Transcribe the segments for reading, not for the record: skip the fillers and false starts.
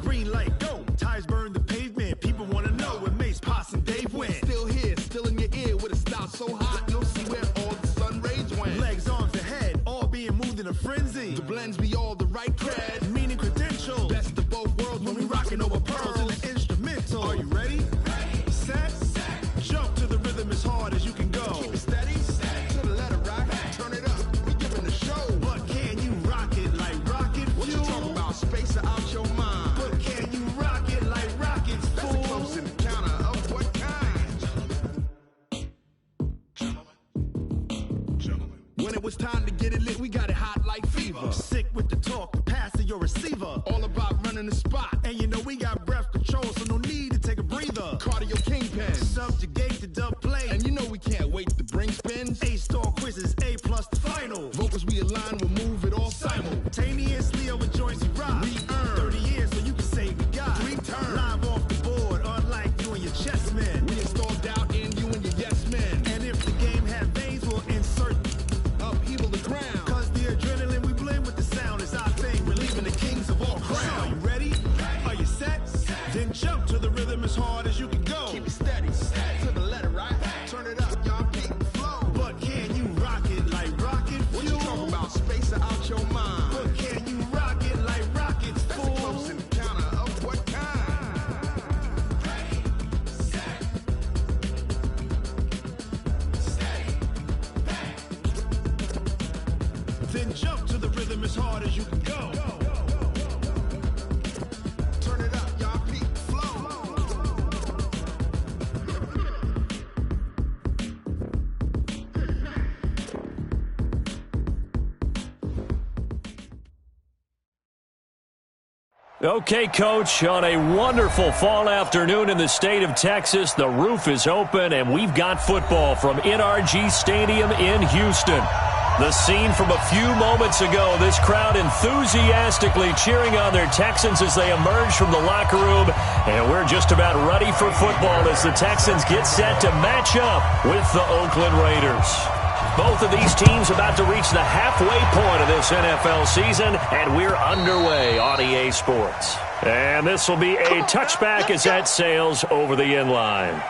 green light, go. Tires burn the pavement. People want to know when Mace, Pops, and Dave went. Still here, still in your ear with a style so hot, you'll see where all the sun rays went. Legs, arms, and head, all being moved in a frenzy. The blends be all the right cred, meaning credentials. Best of both worlds when we rockin' over pearls in the instrumental. Are you ready? Ready. Set. Jump to the rhythm as hard as you can go. Keep it steady. To the letter, right? Turn it up. We giving the show. But can you rock it like rocket fuel? What you talking about? Space out your mind. But can you rock it like rockets, fool? That's a close encounter of what kind? Gentlemen. When it was time to get it lit, we got it hot like fever. Sick with the talk, the pass to your receiver. All about running the spot. And you know we got breath control, so no need to take a breather. Cardio kingpin. Subjugate the dub play. And you know we can't wait to bring spins. A-star quizzes, A+ the final. Vocals we align, we'll move it all simultaneously over joints we rock. We earn 30 years so you can say we got 3 turns. Live off the board, unlike you and your chess men. We install doubt in you and your yes men. And if the game had veins, we'll insert upheaval the ground. Cause the adrenaline we blend with the sound is our thing. Relieving the kings of all crowns. Are you ready? Are you set? Then jump to the rhythm as hard as you can go. Keep it steady. To the letter, right? Turn it up, y'all keep the flow. But can you rock it like rocket fuel? What you talking about? Space out your mind. But can you rock it like rockets, fool? That's a close encounter of what kind? Ready, set, steady, bang. Then jump to the rhythm as hard as you can go. Turn it up, y'all keep the flow. Okay, Coach, on a wonderful fall afternoon in the state of Texas, the roof is open, and we've got football from NRG Stadium in Houston. The scene from a few moments ago, this crowd enthusiastically cheering on their Texans as they emerge from the locker room, and we're just about ready for football as the Texans get set to match up with the Oakland Raiders. Both of these teams about to reach the halfway point of this NFL season, and we're underway on EA Sports. And this will be a touchback as that sails over the end line.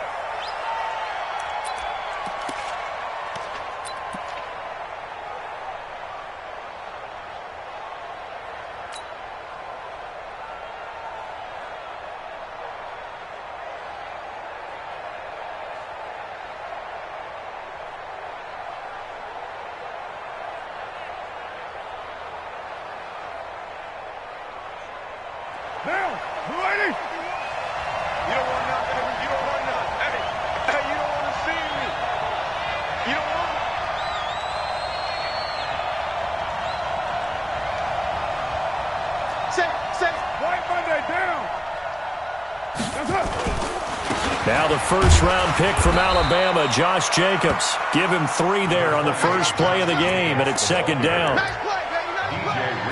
Now the first-round pick from Alabama, Josh Jacobs. Give him 3 there on the first play of the game, and it's second down.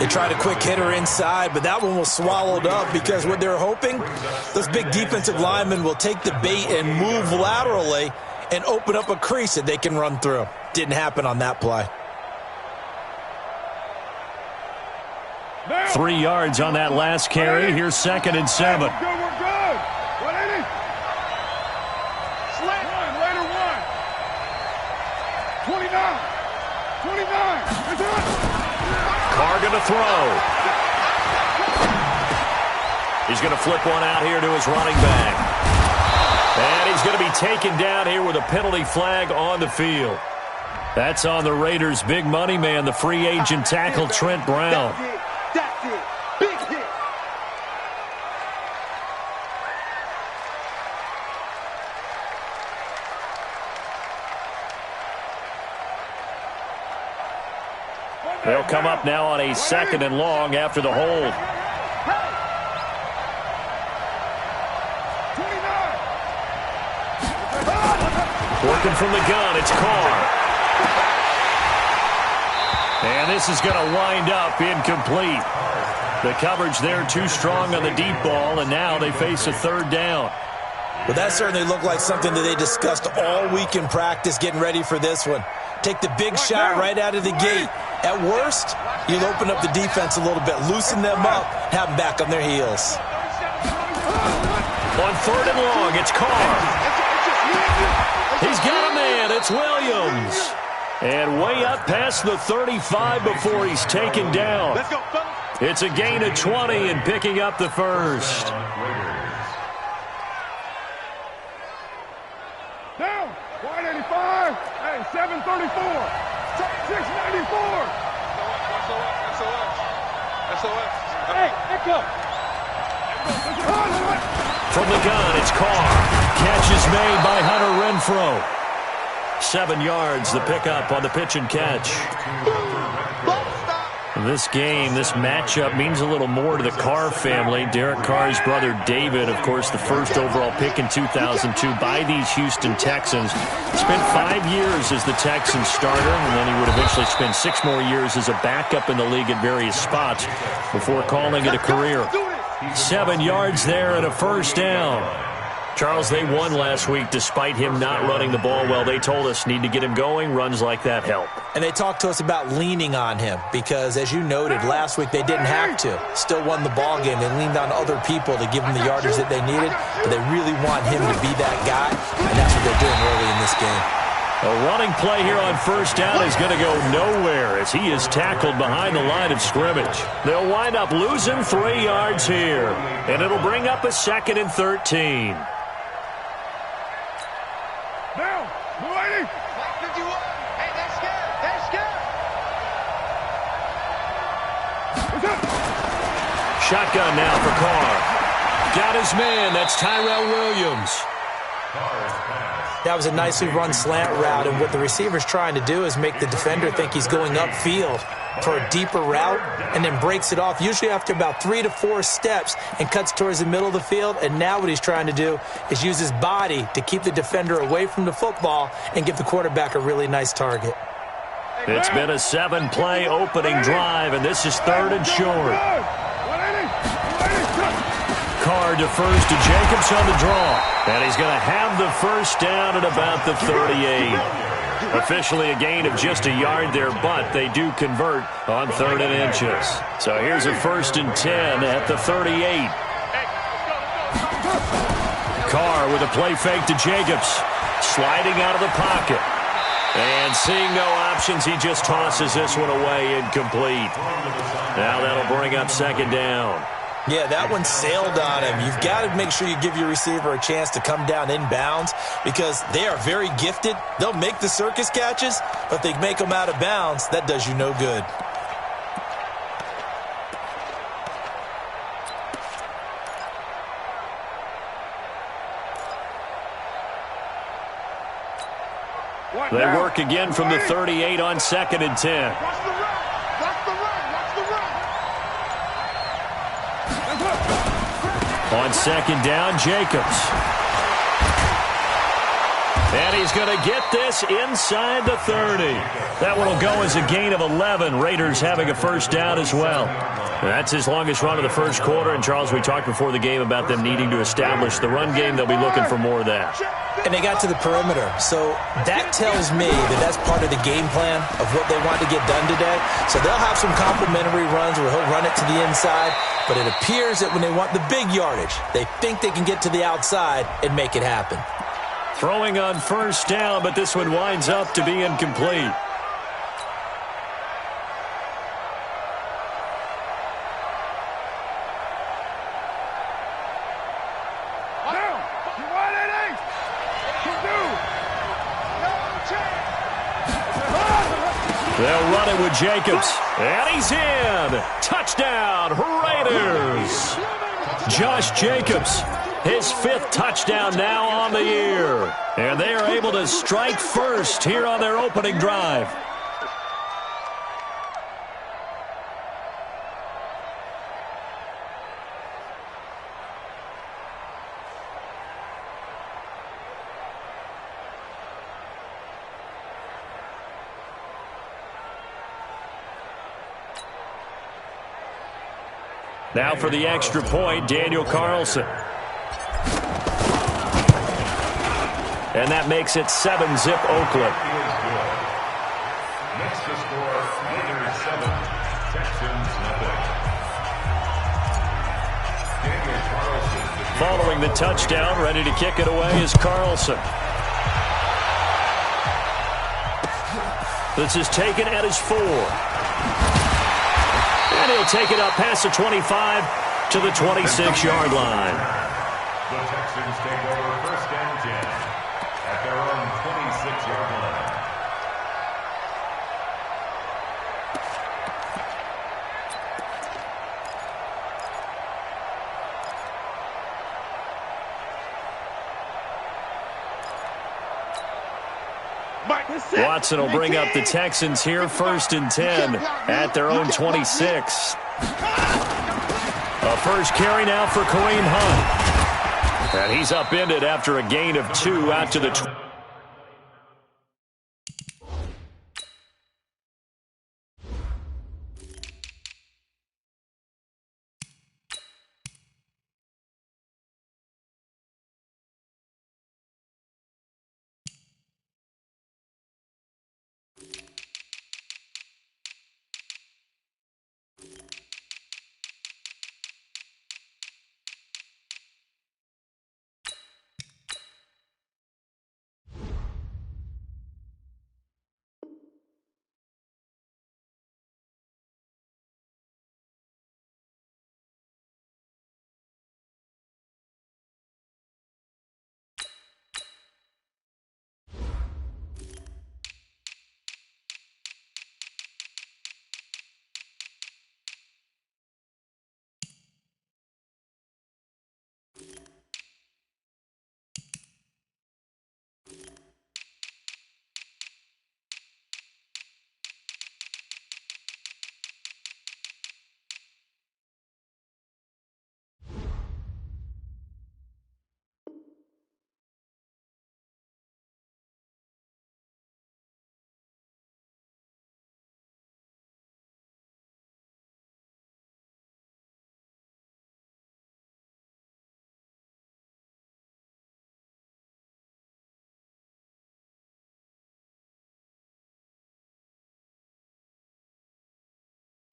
They tried a quick hitter inside, but that one was swallowed up because what they're hoping, those big defensive linemen will take the bait and move laterally and open up a crease that they can run through. Didn't happen on that play. 3 yards on that last carry. Here's 2nd and 7. Carr going to throw. He's going to flip one out here to his running back. And he's going to be taken down here with a penalty flag on the field. That's on the Raiders' big money man, the free agent tackle, Trent Brown. That's it. Big hit. They'll come up now on a 2nd and long after the hold. Working from the gun, it's Carr. And this is going to wind up incomplete. The coverage there too strong on the deep ball, and now they face a 3rd down. Well, that certainly looked like something that they discussed all week in practice getting ready for this one. Take the big shot right out of the gate. At worst, you'll open up the defense a little bit, loosen them up, have them back on their heels. On 3rd and long, it's Carr. He's got a man. It's Williams. And way up past the 35 before he's taken down. Let's go, fellas. It's a gain of 20 and picking up the first. Down. 185. Hey, 734. 694. SOS. Hey, echo. From the gun, it's Carr. Catch is made by Hunter Renfrow. 7 yards, the pickup on the pitch and catch. This game, this matchup means a little more to the Carr family. Derek Carr's brother David, of course, the first overall pick in 2002 by these Houston Texans. Spent 5 years as the Texans starter, and then he would eventually spend 6 more years as a backup in the league at various spots before calling it a career. 7 yards there and a first down. Charles, they won last week despite him not running the ball well. They told us need to get him going. Runs like that help. And they talked to us about leaning on him because, as you noted, last week they didn't have to. Still won the ball game. They leaned on other people to give them the yardage that they needed, but they really want him to be that guy, and that's what they're doing early in this game. A running play here on first down is going to go nowhere as he is tackled behind the line of scrimmage. They'll wind up losing 3 yards here, and it'll bring up a 2nd and 13. Down. 280. Hey, they're scared. They're scared. Shotgun now for Carr. Got his man. That's Tyrell Williams. That was a nicely run slant route, and what the receiver's trying to do is make the defender think he's going upfield for a deeper route and then breaks it off, usually after about 3 to 4 steps, and cuts towards the middle of the field. And now what he's trying to do is use his body to keep the defender away from the football and give the quarterback a really nice target. It's been a 7-play opening drive, and this is 3rd and short. Carr defers to Jacobs on the draw, and he's going to have the first down at about the 38. Officially a gain of just a yard there, but they do convert on 3rd and inches. So here's a 1st and 10 at the 38. Carr with a play fake to Jacobs, sliding out of the pocket. And seeing no options, he just tosses this one away incomplete. Now that'll bring up 2nd down. Yeah, that one sailed on him. You've got to make sure you give your receiver a chance to come down inbounds because they are very gifted. They'll make the circus catches, but if they make them out of bounds, that does you no good. They work again from the 38 on 2nd and 10. On 2nd down, Jacobs. And he's going to get this inside the 30. That one will go as a gain of 11. Raiders having a first down as well. That's his longest run of the first quarter. And, Charles, we talked before the game about them needing to establish the run game. They'll be looking for more of that. And they got to the perimeter. So that tells me that that's part of the game plan of what they want to get done today. So they'll have some complimentary runs where he'll run it to the inside. But it appears that when they want the big yardage, they think they can get to the outside and make it happen. Throwing on first down, but this one winds up to be incomplete. They'll run it with Jacobs. And he's in. Touchdown, Raiders. Josh Jacobs, his 5th touchdown now on the year. And they are able to strike first here on their opening drive. Now for the extra point, Daniel Carlson. And that makes it 7-zip Oakland. Next to score, Raiders 7, Texans 0. Daniel Carlson, the Following the touchdown, ready to kick it away is Carlson. This is taken at his 4. And he'll take it up past the 25 to the 26-yard line. The Texans take over 1st and 10 at their own 26-yard line. Watson will bring up the Texans here, 1st and 10 at their own 26. A first carry now for Kareem Hunt. And he's upended after a gain of 2 out to the 20.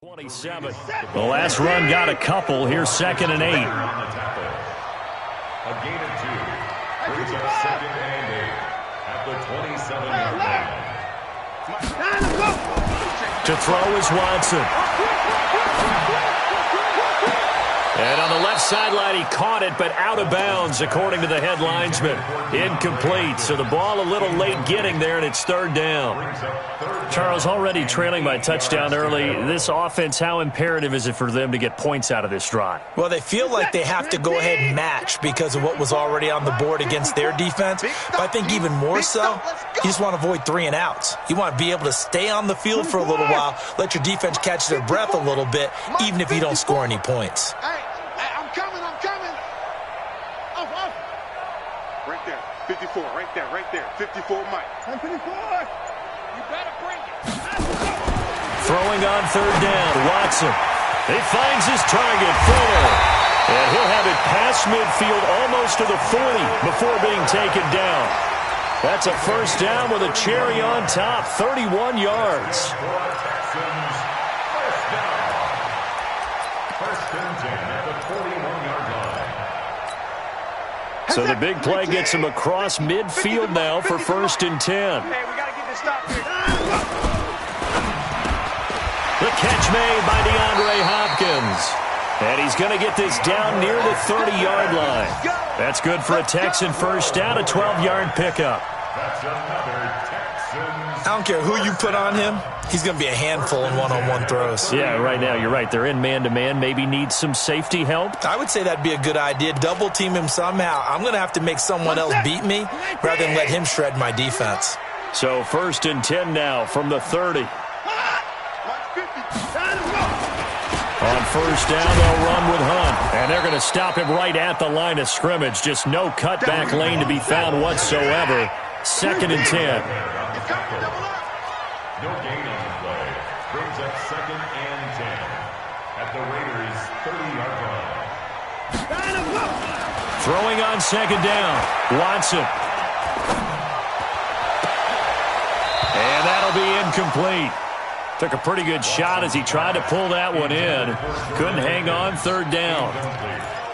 ...27. The last run got a couple. Here's 2nd and 8. A gain of 2 brings up 2nd and 8 at the 27-yard line. To throw is Watson. And on the left sideline, he caught it, but out of bounds, according to the head linesman. Incomplete, so the ball a little late getting there, and it's 3rd down. Charles, already trailing by touchdown early. This offense, how imperative is it for them to get points out of this drive? Well, they feel like they have to go ahead and match because of what was already on the board against their defense. But I think even more so, you just want to avoid 3 and outs. You want to be able to stay on the field for a little while, let your defense catch their breath a little bit, even if you don't score any points. I'm coming. Off. Right there, 54, right there. 54, Mike. 54. You better bring it. Throwing on 3rd down, Watson. He finds his target, Fuller. And he'll have it past midfield almost to the 40 before being taken down. That's a 1st down with a cherry on top, 31 yards. So the big play gets him across midfield now for 1st and 10. Hey, we got to get this stop here. The catch made by DeAndre Hopkins. And he's going to get this down near the 30-yard line. That's good for a Texan 1st down, a 12-yard pickup. That's another Texans. I don't care who you put on him. He's going to be a handful in one-on-one throws. Yeah, right now, you're right. They're in man-to-man. Maybe needs some safety help. I would say that'd be a good idea. Double team him somehow. I'm going to have to make someone else beat me rather than let him shred my defense. So 1st and 10 now from the 30. On 1st down, they'll run with Hunt. And they're going to stop him right at the line of scrimmage. Just no cutback lane to be found whatsoever. 2nd and 10. No gain on the play. Brings up 2nd and 10 at the Raiders' 30-yard line. Throwing on 2nd down, Watson. And that'll be incomplete. Took a pretty good shot as he tried to pull that one in. Couldn't hang on 3rd down.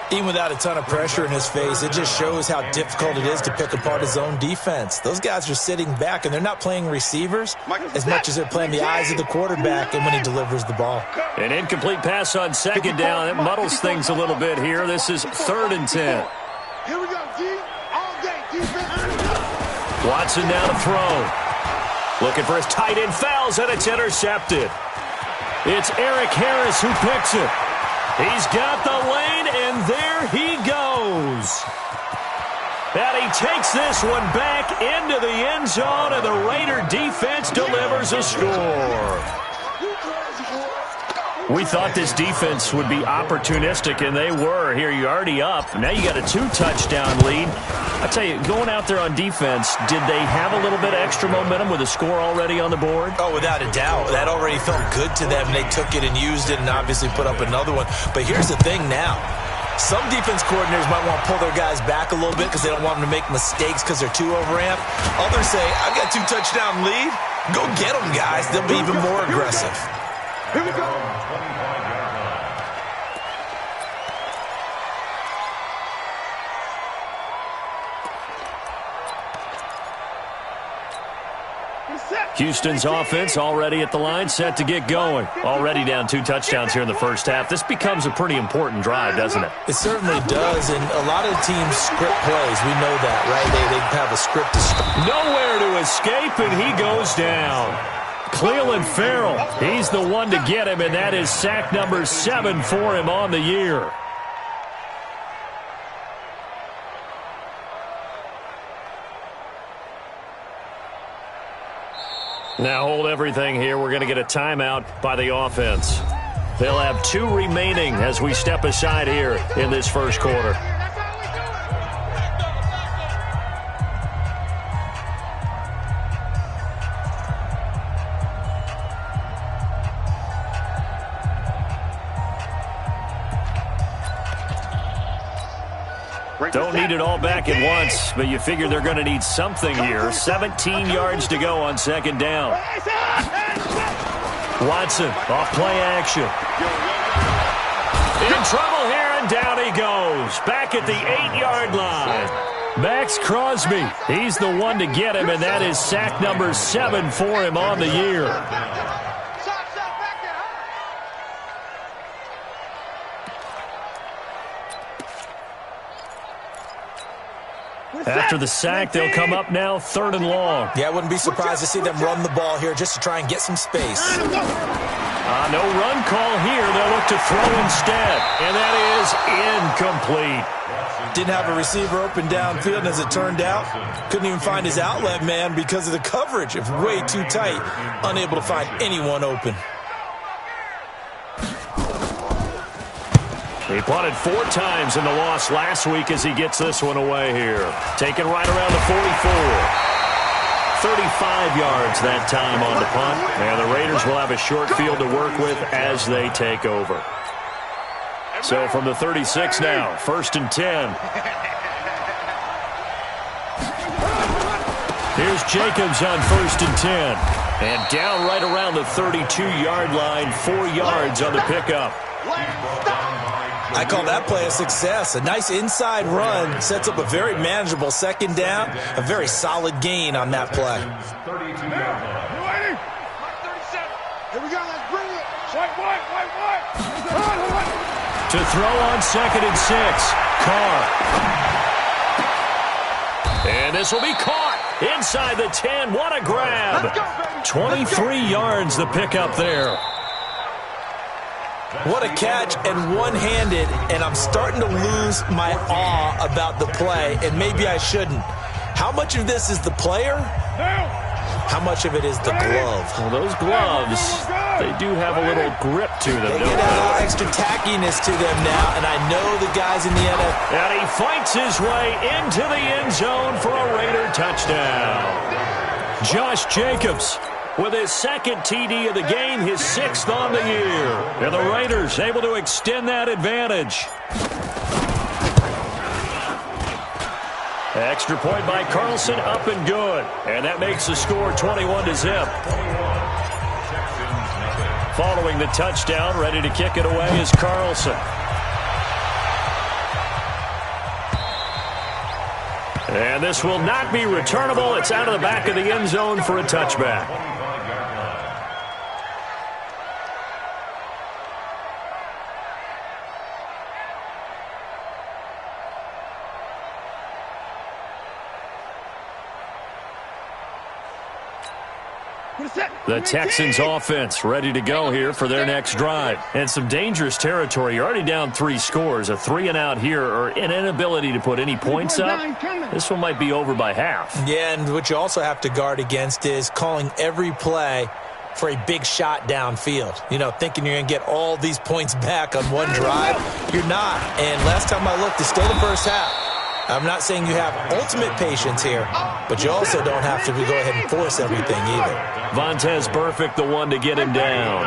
Even without a ton of pressure in his face, it just shows how difficult it is to pick apart his own defense. Those guys are sitting back, and they're not playing receivers as much as they're playing the eyes of the quarterback and when he delivers the ball. An incomplete pass on second down. It muddles things a little bit here. This is 3rd and 10. Here we go, D. All day, defense. Watson now to throw. Looking for his tight end, fouls, and it's intercepted. It's Eric Harris who picks it. He's got the lane, and there he goes. And he takes this one back into the end zone, and the Raider defense delivers a score. We thought this defense would be opportunistic, and they were. Here, you're already up. Now you got a 2-touchdown lead. I tell you, going out there on defense, did they have a little bit of extra momentum with a score already on the board? Oh, without a doubt. That already felt good to them. They took it and used it and obviously put up another one. But here's the thing now. Some defense coordinators might want to pull their guys back a little bit because they don't want them to make mistakes because they're too overamped. Others say, I've got a 2-touchdown lead. Go get them, guys. They'll be even more aggressive. Here we go. Houston's offense already at the line, set to get going. Already down 2 touchdowns here in the first half. This becomes a pretty important drive, doesn't it? It certainly does, and a lot of teams script plays. We know that, right? They have a script to nowhere to escape, and he goes down. Cleveland Farrell, he's the one to get him, and that is sack number 7 for him on the year. Now hold everything here. We're going to get a timeout by the offense. They'll have 2 remaining as we step aside here in this first quarter. Don't need it all back at once, but you figure they're going to need something here. 17 yards to go on second down. Watson, off play action. In trouble here, and down he goes. Back at the 8-yard line. Max Crosby, he's the one to get him, and that is sack number 7 for him on the year. After the sack, they'll come up now 3rd and long. Yeah, I wouldn't be surprised to see them run the ball here just to try and get some space. No run call here. They'll look to throw instead, and that is incomplete. Didn't have a receiver open downfield, and as it turned out, couldn't even find his outlet man because of the coverage. It was way too tight, unable to find anyone open. He punted 4 times in the loss last week as he gets this one away here. Taken right around the 44. 35 yards that time on the punt. And the Raiders will have a short field to work with as they take over. So from the 36 now, 1st and 10. Here's Jacobs on 1st and 10. And down right around the 32-yard line, 4 yards on the pickup. I call that play a success. A nice inside run sets up a very manageable second down. A very solid gain on that play. Here we go, let's bring it. White. To throw on 2nd and 6. Carr. And this will be caught inside the 10. What a grab. 23 yards the pickup there. What a catch, and one-handed, and I'm starting to lose my awe about the play, and maybe I shouldn't. How much of this is the player? How much of it is the glove? Well, those gloves, they do have a little grip to them, They don't get a little extra tackiness to them now, and I know the guys in the NFL. And he fights his way into the end zone for a Raider touchdown. Josh Jacobs with his 2nd TD of the game, his 6th on the year. And the Raiders able to extend that advantage. Extra point by Carlson, up and good. And that makes the score 21-0. Following the touchdown, ready to kick it away is Carlson. And this will not be returnable. It's out of the back of the end zone for a touchback. The Texans offense ready to go here for their next drive. And some dangerous territory. You're already down 3 scores. A 3-and-out here or an inability to put any points up. This one might be over by half. Yeah, and what you also have to guard against is calling every play for a big shot downfield. You know, thinking you're going to get all these points back on one drive. You're not. And last time I looked, it's still the first half. I'm not saying you have ultimate patience here, but you also don't have to go ahead and force everything either. Vontaze Burfict, the one to get him down.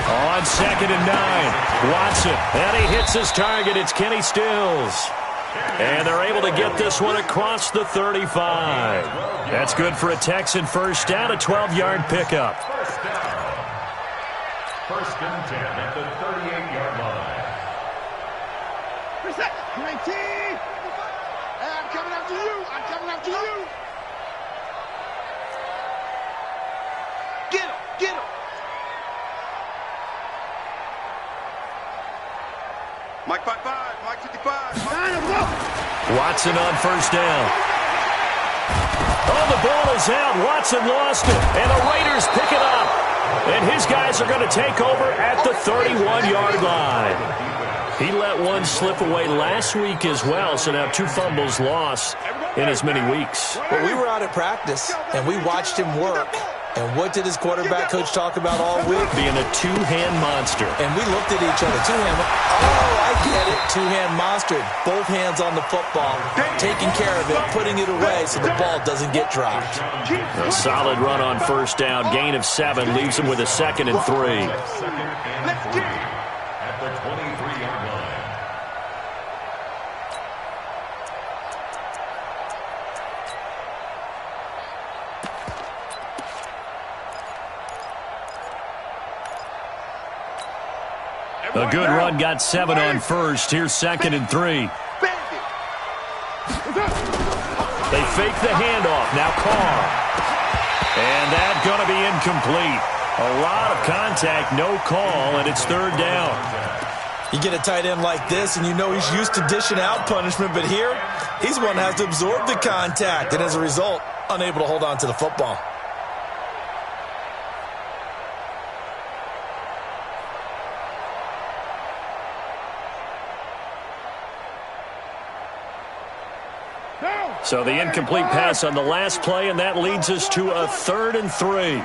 On 2nd and 9, Watson, and he hits his target. It's Kenny Stills. And they're able to get this one across the 35. That's good for a Texan first down, a 12-yard pickup. First and 10 at the 38-yard line. 19. Hey, I'm coming after you. I'm coming after you. Get him. Get him. Mike 55. Mike 55. Watson on first down. Oh, the ball is out. Watson lost it. And the Raiders pick it up. And his guys are going to take over at the 31-yard line. He let one slip away last week as well, so now 2 fumbles lost in as many weeks. Well, we were out at practice, and we watched him work. And what did his quarterback coach talk about all week? Being a 2-hand monster. And we looked at each other. 2-hand. Oh, I get it. 2-hand monster. Both hands on the football, taking care of it, putting it away so the ball doesn't get dropped. A solid run on first down. Gain of 7 leaves him with a 2nd and 3. Let's get it. At the 23-yard line. A good run, got 7 on first. Here's 2nd and 3. They fake the handoff. Now Carr. And that's going to be incomplete. A lot of contact, no call, and it's 3rd down. You get a tight end like this, and you know he's used to dishing out punishment, but here, he's the one that has to absorb the contact, and as a result, unable to hold on to the football. So the incomplete pass on the last play, and that leads us to a 3rd and 3.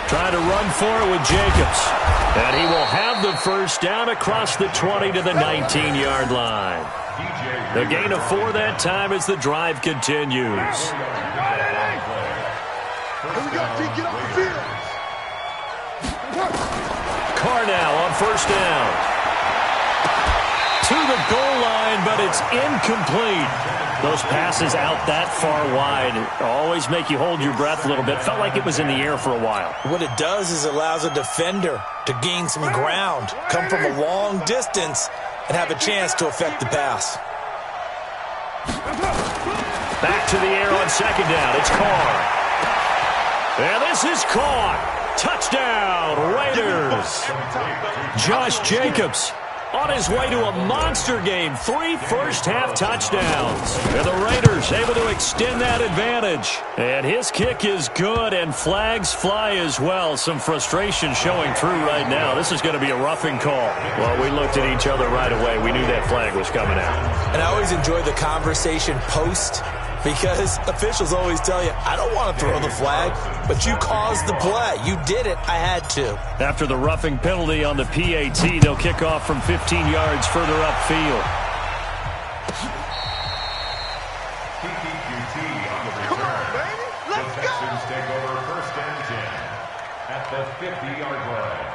Trying to run for it with Jacobs. And he will have the first down across the 20 to the 19-yard line. The gain of 4 that time as the drive continues. Here we go, T. Get off the field. Carr now on first down. To the goal line, but it's incomplete. Those passes out that far wide always make you hold your breath a little bit. Felt like it was in the air for a while. What it does is it allows a defender to gain some ground, come from a long distance, and have a chance to affect the pass. Back to the air on second down. It's Carr. And this is caught. Touchdown, Raiders. Josh Jacobs on his way to a monster game. 3 first-half touchdowns. And the Raiders able to extend that advantage. And his kick is good, and flags fly as well. Some frustration showing through right now. This is going to be a roughing call. Well, we looked at each other right away. We knew that flag was coming out. And I always enjoy the conversation post, because officials always tell you, I don't want to throw the flag, but you caused the play. You did it. I had to. After the roughing penalty on the PAT, they'll kick off from 15 yards further upfield. PPQT on the return. The Texans take over first and 10 at the 50-yard line.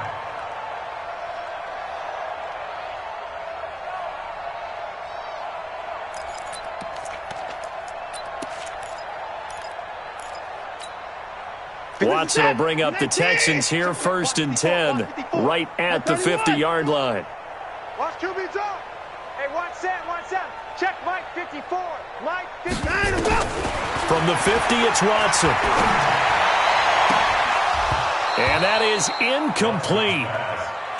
Watson will bring up the Texans here, first and 10, right at the 50-yard line. Watch QB drop. Hey, watch Sam. Check Mike 54. Mike 59. From the 50, it's Watson. And that is incomplete.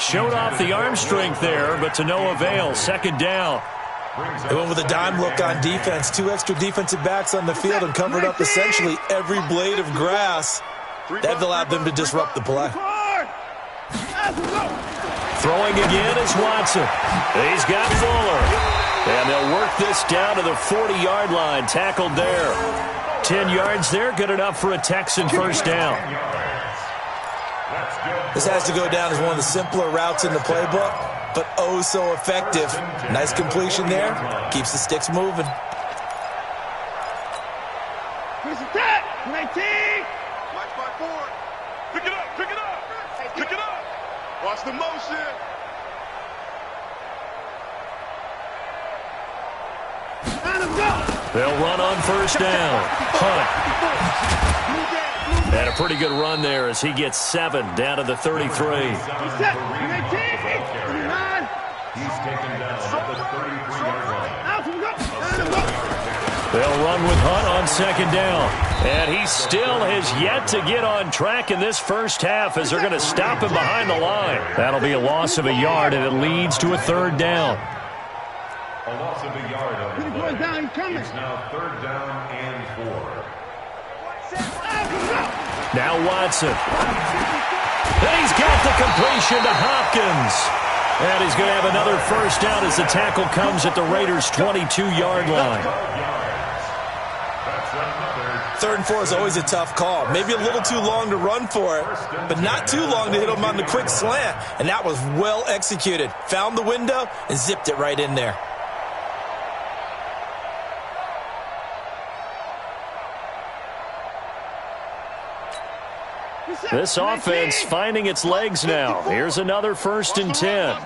Showed off the arm strength there, but to no avail. Second down. They went with a dime look on defense. 2 extra defensive backs on the field and covered up essentially every blade of grass. That allowed them to disrupt the play. Throwing again is Watson. He's got Fuller. And they'll work this down to the 40-yard line. Tackled there. 10 yards there. Good enough for a Texan first down. This has to go down as one of the simpler routes in the playbook, but oh so effective. Nice completion there. Keeps the sticks moving. Here's the tap. 19. Mike 5-4. Pick it up. Pick it up. Watch the motion. They'll run on first down. Hunt. And a pretty good run there as he gets 7 down to the 33. He's taken down at the 33-yard line. They'll run with Hunt on second down. And he still has yet to get on track in this first half as they're going to stop him behind the line. That'll be a loss of a yard, and it leads to a third down. A loss of a yard on the play. It's now 3rd down and 4. Now Watson. And he's got the completion to Hopkins. And he's going to have another first down as the tackle comes at the Raiders' 22-yard line. 3rd and 4 is always a tough call. Maybe a little too long to run for it, but not too long to hit him on the quick slant. And that was well executed. Found the window and zipped it right in there. This offense finding its legs now. Here's another 1st and 10.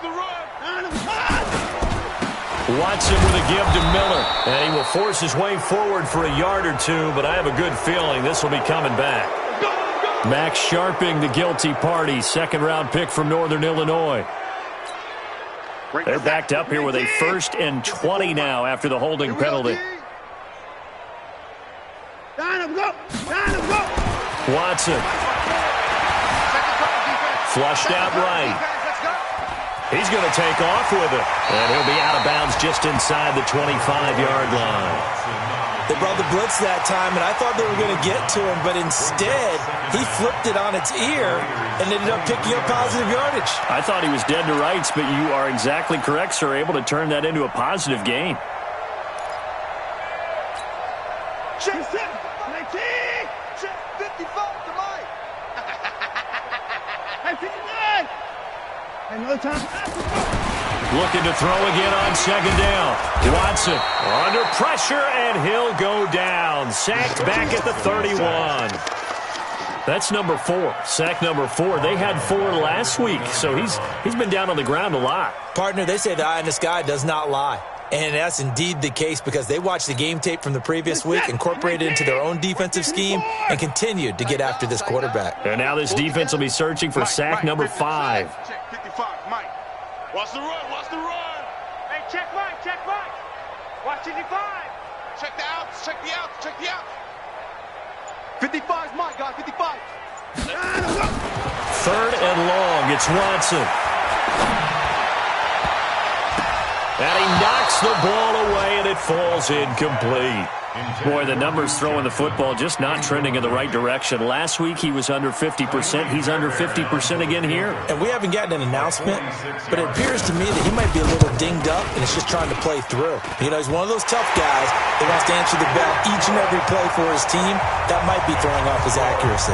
Watson with a give to Miller. And he will force his way forward for a yard or two, but I have a good feeling this will be coming back. Max Sharping, the guilty party, 2nd-round pick from Northern Illinois. They're backed up here with a 1st and 20 now after the holding penalty. Watson. Flushed out right. He's going to take off with it. And he'll be out of bounds just inside the 25-yard line. They brought the blitz that time, and I thought they were going to get to him, but instead, he flipped it on its ear and ended up picking up positive yardage. I thought he was dead to rights, but you are exactly correct, sir, able to turn that into a positive gain. Check 19. Check 55 to Mike. Hey, 59. Another time. Looking to throw again on second down. Watson under pressure, and he'll go down. Sacked back at the 31. That's number 4. Sack number 4. They had 4 last week, so he's been down on the ground a lot. Partner, they say the eye in the sky does not lie. And that's indeed the case because they watched the game tape from the previous week, incorporated it into their own defensive scheme, and continued to get after this quarterback. And now this defense will be searching for sack number 5. Check 55, Mike. Watch the run. Hey, check Mike. Watch 55. Check the outs. 55's Mike, guys, 55. 3rd and long. It's Watson. And he knocks the ball away, and it falls incomplete. Boy, the numbers throwing the football just not trending in the right direction. Last week he was under 50%. He's under 50% again here. And we haven't gotten an announcement, but it appears to me that he might be a little dinged up and is just trying to play through. You know, he's one of those tough guys that wants to answer the bell each and every play for his team. That might be throwing off his accuracy.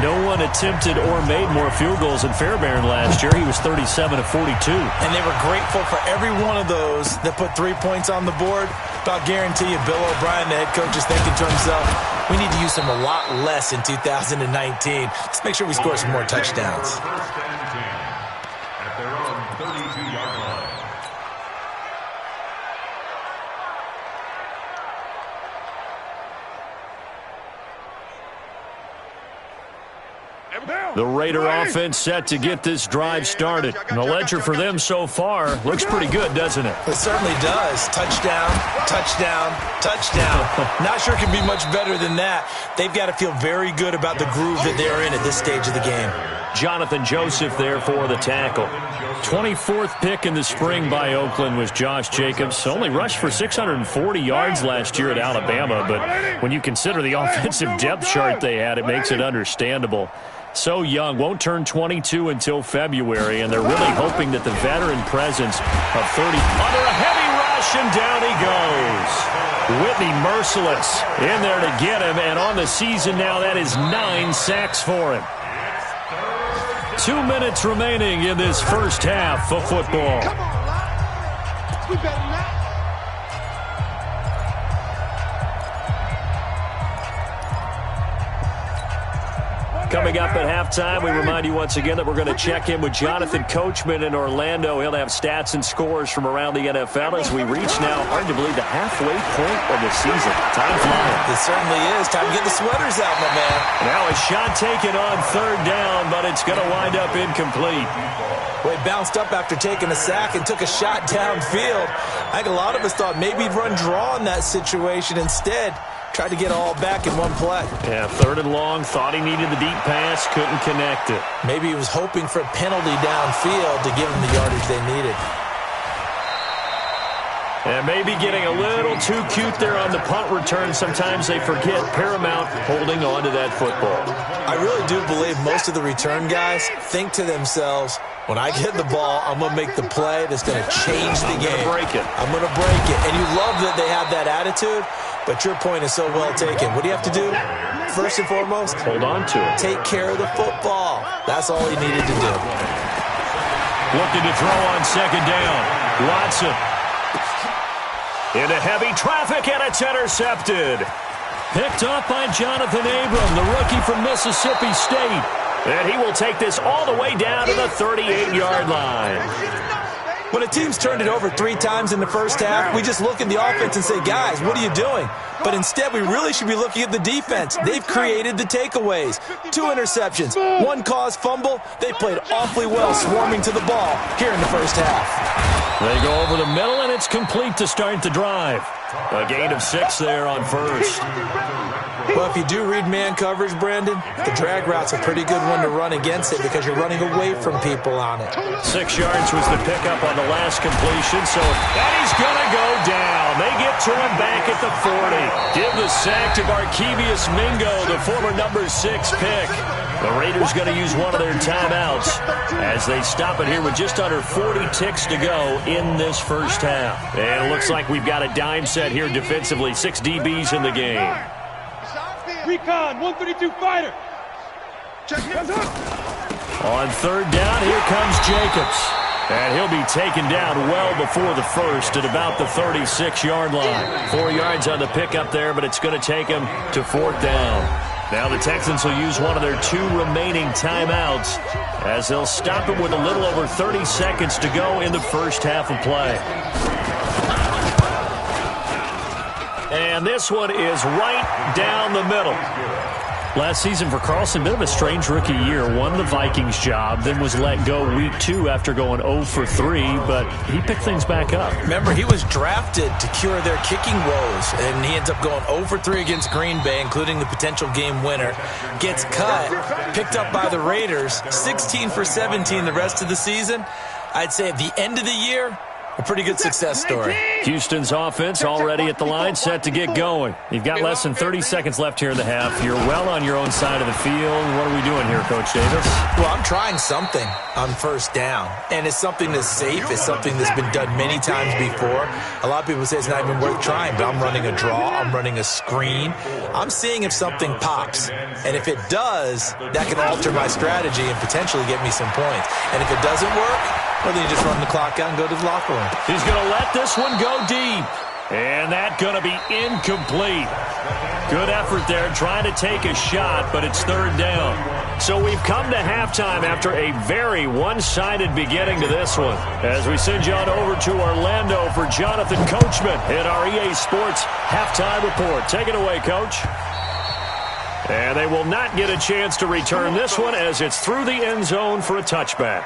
No one attempted or made more field goals than Fairbairn last year. He was 37 of 42. And they were grateful for every one of those that put 3 points on the board. I'll guarantee you Bill O'Brien, the head coach, is thinking to himself, we need to use him a lot less in 2019. Let's make sure we score some more touchdowns. 1st and 10 at their own 32-yard line. The Raider offense set to get this drive started. And the ledger for them so far looks pretty good, doesn't it? It certainly does. Touchdown, touchdown, touchdown. Not sure it can be much better than that. They've got to feel very good about the groove that they're in at this stage of the game. Jonathan Joseph there for the tackle. 24th pick in the spring by Oakland was Josh Jacobs. Only rushed for 640 yards last year at Alabama, but when you consider the offensive depth chart they had, it makes it understandable. So young, won't turn 22 until February, and they're really hoping that the veteran presence of 30 under a heavy rush, and down he goes. Whitney merciless in there to get him, and on the season now, that is 9 sacks for him. 2 minutes remaining in this first half of football. Come on, Lyle. We better not. Coming up at halftime, we remind you once again that we're going to check in with Jonathan Coachman in Orlando. He'll have stats and scores from around the NFL as we reach now, hard to believe, the halfway point of the season. Time flying. It certainly is. Time to get the sweaters out, my man. Now a shot taken on third down, but it's going to wind up incomplete. Well, he bounced up after taking a sack and took a shot downfield. I think a lot of us thought maybe he'd run draw in that situation. Instead, tried to get all back in one play. Yeah, third and long, thought he needed the deep pass, couldn't connect it. Maybe he was hoping for a penalty downfield to give him the yardage they needed. And maybe getting a little too cute there on the punt return. Sometimes they forget paramount holding on to that football. I really do believe most of the return guys think to themselves, when I get the ball, I'm going to make the play that's going to change the game. I'm going to break it. And you love that they have that attitude, but your point is so well taken. What do you have to do? First and foremost, hold on to it. Take care of the football. That's all he needed to do. Looking to throw on second down. Watson. Into heavy traffic, and it's intercepted. Picked up by Jonathan Abram, the rookie from Mississippi State. And he will take this all the way down to the 38-yard line. When a team's turned it over 3 times in the first half, we just look at the offense and say, guys, what are you doing? But instead, we really should be looking at the defense. They've created the takeaways. 2 interceptions, 1 caused fumble. They played awfully well swarming to the ball here in the first half. They go over the middle, and it's complete to start the drive. A gain of 6 there on first. Well, if you do read man coverage, Brandon, the drag route's a pretty good one to run against it because you're running away from people on it. 6 yards was the pickup on the last completion, so that he's going to go down. They get to him back at the 40. Give the sack to Barkevious Mingo, the former number 6 pick. The Raiders going to use one of their timeouts as they stop it here with just under 40 ticks to go in this first half. And it looks like we've got a dime set here defensively. 6 DBs in the game. Recon, 132 fighter. Check hands up. On third down, here comes Jacobs. And he'll be taken down well before the first at about the 36-yard line. 4 yards on the pickup there, but it's going to take him to 4th down. Now the Texans will use one of their 2 remaining timeouts as they'll stop it with a little over 30 seconds to go in the first half of play. And this one is right down the middle. Last season for Carlson, bit of a strange rookie year. Won the Vikings job, then was let go week 2 after going 0 for 3, but he picked things back up. Remember, he was drafted to cure their kicking woes, and he ends up going 0 for 3 against Green Bay, including the potential game winner. Gets cut, picked up by the Raiders, 16 for 17 the rest of the season. I'd say at the end of the year, a pretty good success story. Houston's offense already at the line, set to get going. You've got less than 30 seconds left here in the half. You're well on your own side of the field. What are we doing here, Coach Davis? Well, I'm trying something on first down, and it's something that's safe. It's something that's been done many times before. A lot of people say it's not even worth trying, but I'm running a draw. I'm running a screen. I'm seeing if something pops, and if it does, that can alter my strategy and potentially get me some points. And if it doesn't work, well, then you just run the clock out and go to the locker room. He's going to let this one go deep. And that's going to be incomplete. Good effort there trying to take a shot, but it's 3rd down. So we've come to halftime after a very one-sided beginning to this one. As we send you on over to Orlando for Jonathan Coachman in our EA Sports Halftime Report. Take it away, Coach. And they will not get a chance to return this one as it's through the end zone for a touchback.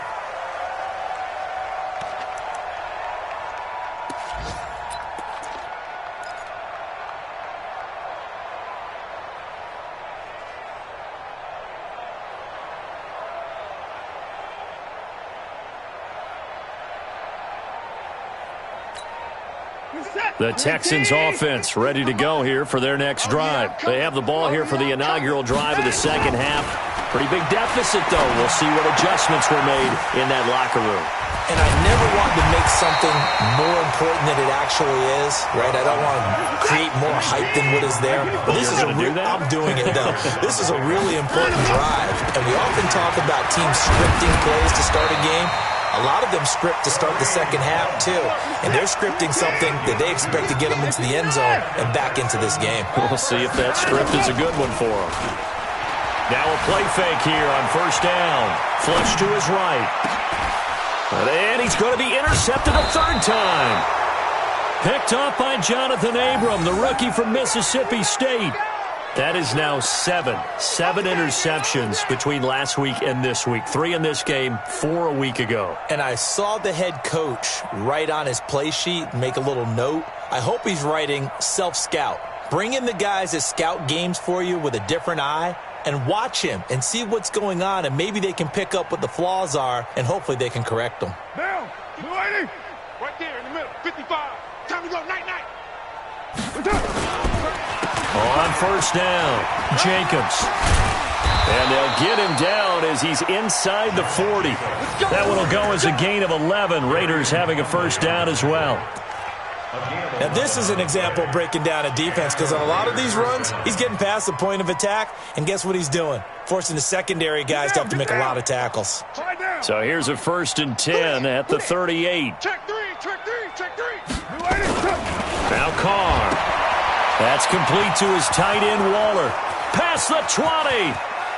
The Texans offense ready to go here for their next drive. They have the ball here for the inaugural drive of the second half. Pretty big deficit, though. We'll see what adjustments were made in that locker room. And I never want to make something more important than it actually is, right? I don't want to create more hype than what is there. But this is I'm doing it, though. This is a really important drive. And we often talk about teams scripting plays to start a game. A lot of them script to start the second half, too. And they're scripting something that they expect to get them into the end zone and back into this game. We'll see if that script is a good one for them. Now a play fake here on first down. Flush to his right. And he's going to be intercepted a third time. Picked off by Jonathan Abram, the rookie from Mississippi State. That is now seven interceptions between last week and this week. 3 in this game, 4 a week ago. And I saw the head coach write on his play sheet, make a little note. I hope he's writing self-scout. Bring in the guys that scout games for you with a different eye and watch him and see what's going on, and maybe they can pick up what the flaws are, and hopefully they can correct them. Down. Right there in the middle. 55. Time to go. Night. On first down, Jacobs. And they'll get him down as he's inside the 40. That one will go as a gain of 11. Raiders having a first down as well. Now, this is an example of breaking down a defense, because on a lot of these runs, he's getting past the point of attack, and guess what he's doing? Forcing the secondary guys to have to make a lot of tackles. So here's a 1st and 10 at the 38. Check three. Now Carr. That's complete to his tight end, Waller. Past the 20.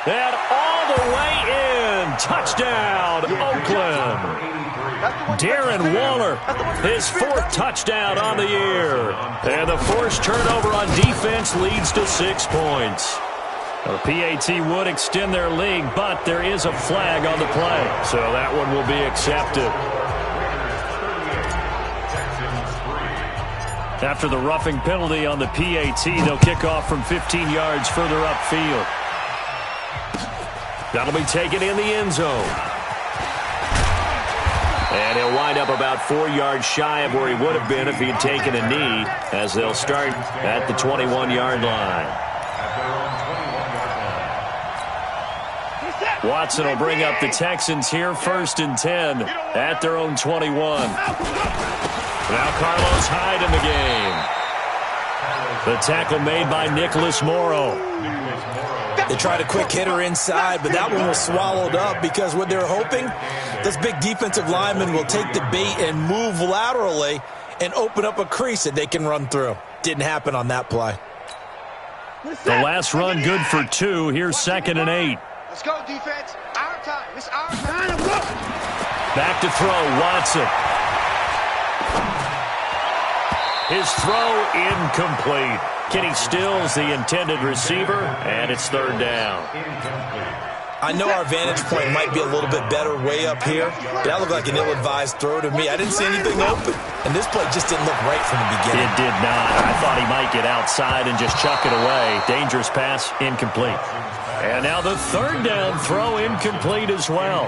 And all the way in. Touchdown, Oakland. Darren Waller, his 4th touchdown on the year. And the forced turnover on defense leads to 6 points. The PAT would extend their lead, but there is a flag on the play. So that one will be accepted. After the roughing penalty on the PAT, they'll kick off from 15 yards further upfield. That'll be taken in the end zone. And he'll wind up about 4 yards shy of where he would have been if he had taken a knee, as they'll start at the 21-yard line. Watson will bring up the Texans here, 1st and 10 at their own 21. Now Carlos Hyde in the game. The tackle made by Nicholas Morrow. They tried a quick hitter inside, but that one was swallowed up because what they're hoping, this big defensive lineman will take the bait and move laterally and open up a crease that they can run through. Didn't happen on that play. The last run good for 2. Here's 2nd and 8. Let's go, defense. Our time. It's our time. Back to throw, Watson. His throw incomplete. Kenny Stills, the intended receiver, and it's 3rd down. I know our vantage point might be a little bit better way up here, but that looked like an ill-advised throw to me. I didn't see anything open, and this play just didn't look right from the beginning. It did not. I thought he might get outside and just chuck it away. Dangerous pass, incomplete. And now the 3rd down throw, incomplete as well.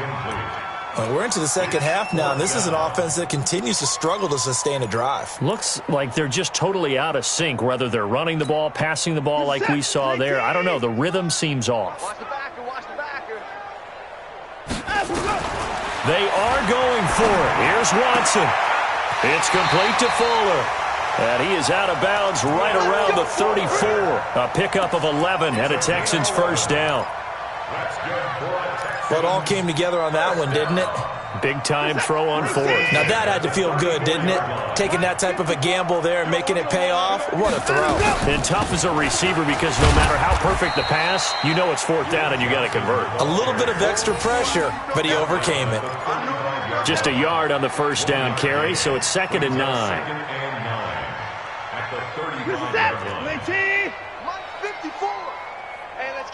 We're into the second half now, and this is an offense that continues to struggle to sustain a drive. Looks like they're just totally out of sync, whether they're running the ball, passing the ball like we saw there. I don't know. The rhythm seems off. Watch the backer. They are going for it. Here's Watson. It's complete to Fuller. And he is out of bounds right around the 34. A pickup of 11 and a Texans first down. Well, it all came together on that one, didn't it? Big-time throw on 4th. Now, that had to feel good, didn't it? Taking that type of a gamble there and making it pay off. What a throw. And tough as a receiver because no matter how perfect the pass, you know it's 4th down and you got to convert. A little bit of extra pressure, but he overcame it. Just a yard on the first down carry, so it's 2nd and 9. Mike 54. And let's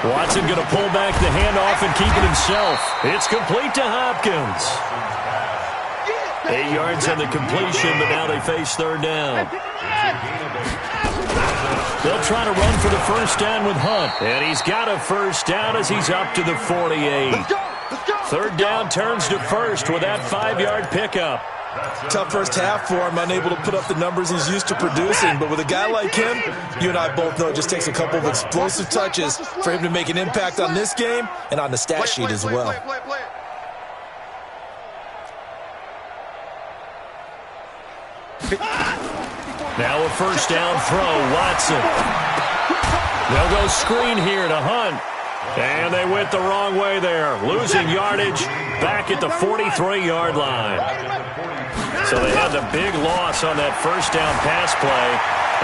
Watson going to pull back the handoff and keep it himself. It's complete to Hopkins. 8 yards on the completion, but now they face third down. They'll try to run for the first down with Hunt. And he's got a first down as he's up to the 48. Third down turns to first with that 5-yard pickup. Tough first half for him, unable to put up the numbers he's used to producing. But with a guy like him, you and I both know it just takes a couple of explosive touches for him to make an impact on this game and on the stat sheet as well. Now a first down throw, Watson. They'll go screen here to Hunt. And they went the wrong way there, losing yardage back at the 43-yard line. So they had the big loss on that first down pass play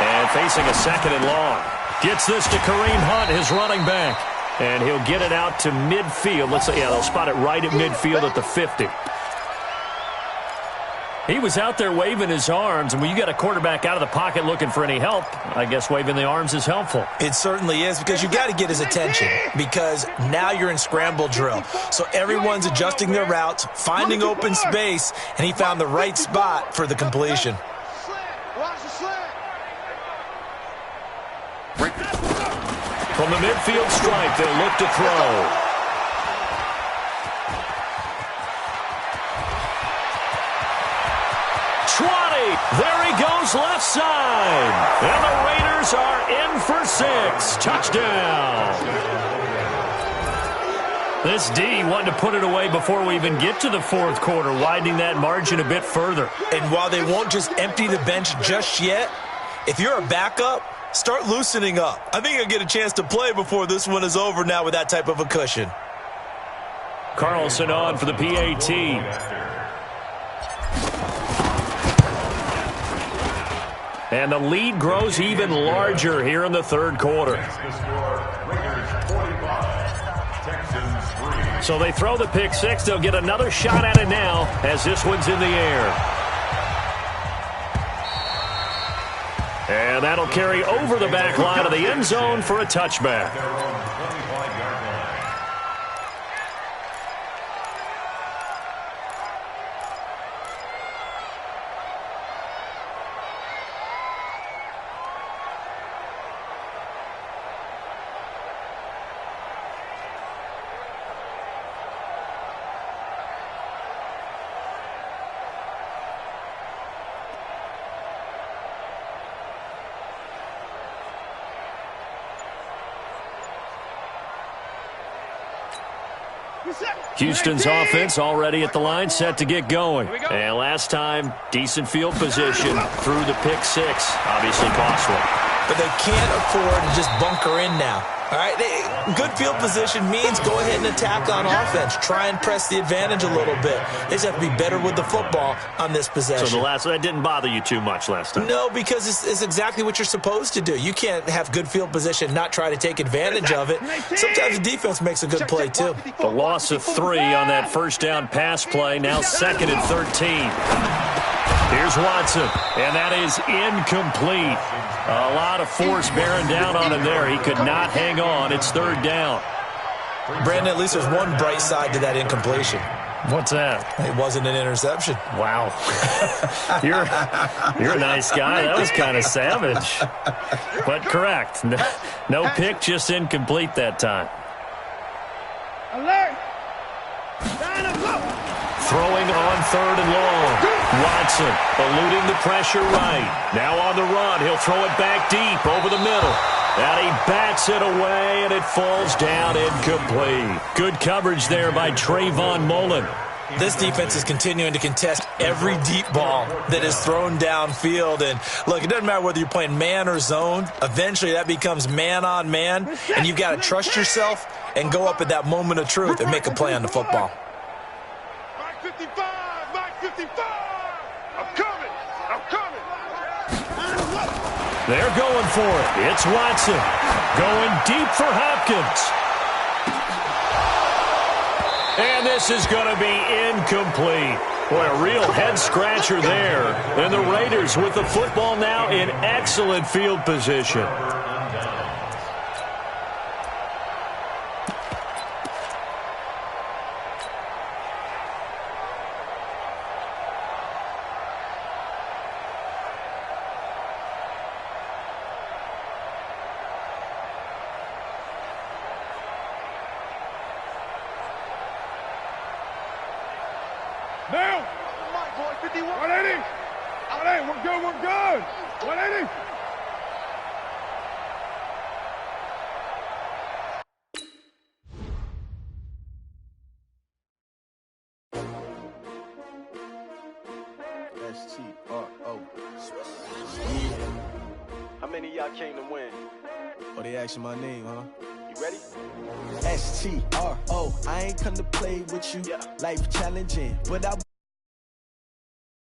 and facing a second and long. Gets this to Kareem Hunt, his running back. And he'll get it out to midfield. Let's say, yeah, they'll spot it right at midfield at the 50. He was out there waving his arms, and when you got a quarterback out of the pocket looking for any help, I guess waving the arms is helpful. It certainly is, because you got to get his attention, because now you're in scramble drill. So everyone's adjusting their routes, finding open space, and he found the right spot for the completion. From the midfield stripe, they'll look to throw. There he goes left side. And the Raiders are in for 6. Touchdown. This D wanted to put it away before we even get to the fourth quarter, widening that margin a bit further. And while they won't just empty the bench just yet, if you're a backup, start loosening up. I think you'll get a chance to play before this one is over now with that type of a cushion. Carlson on for the PAT. And the lead grows even larger here in the third quarter. So they throw the pick six. They'll get another shot at it now as this one's in the air. And that'll carry over the back line of the end zone for a touchback. Houston's offense already at the line, set to get going. And last time, decent field position through the pick six. Obviously costly. But they can't afford to just bunker in now. All right, good field position means go ahead and attack on offense. Try and press the advantage a little bit. They just have to be better with the football on this possession. So that didn't bother you too much last time? No, because it's exactly what you're supposed to do. You can't have good field position, not try to take advantage of it. Sometimes the defense makes a good play, too. The loss of 3 on that first down pass play, now 2nd and 13. Here's Watson, and that is incomplete. A lot of force bearing down on him there. He could not hang on. It's 3rd down. Brandon, at least there's one bright side to that incompletion. What's that? It wasn't an interception. Wow. You're a nice guy. That was kind of savage. But correct. No pick, just incomplete that time. Alert! Throwing on 3rd and long. Watson eluding the pressure right. Now on the run. He'll throw it back deep over the middle. And he bats it away, and it falls down incomplete. Good coverage there by Trayvon Mullen. This defense is continuing to contest every deep ball that is thrown downfield. And, look, it doesn't matter whether you're playing man or zone. Eventually that becomes man on man, and you've got to trust yourself and go up at that moment of truth and make a play on the football. Mike 55! Mike 55! I'm coming! I'm coming! They're going for it. It's Watson going deep for Hopkins. And this is going to be incomplete. Boy, a real head-scratcher there. And the Raiders with the football now in excellent field position. Now! Come on, boy, 51. 180. 180, we're good, we're good. 180. S-T-R-O. How many of y'all came to win? Oh, they asking my name, huh? You ready? S-T-R-O. I ain't come to play with you. Yeah. Life challenging, but I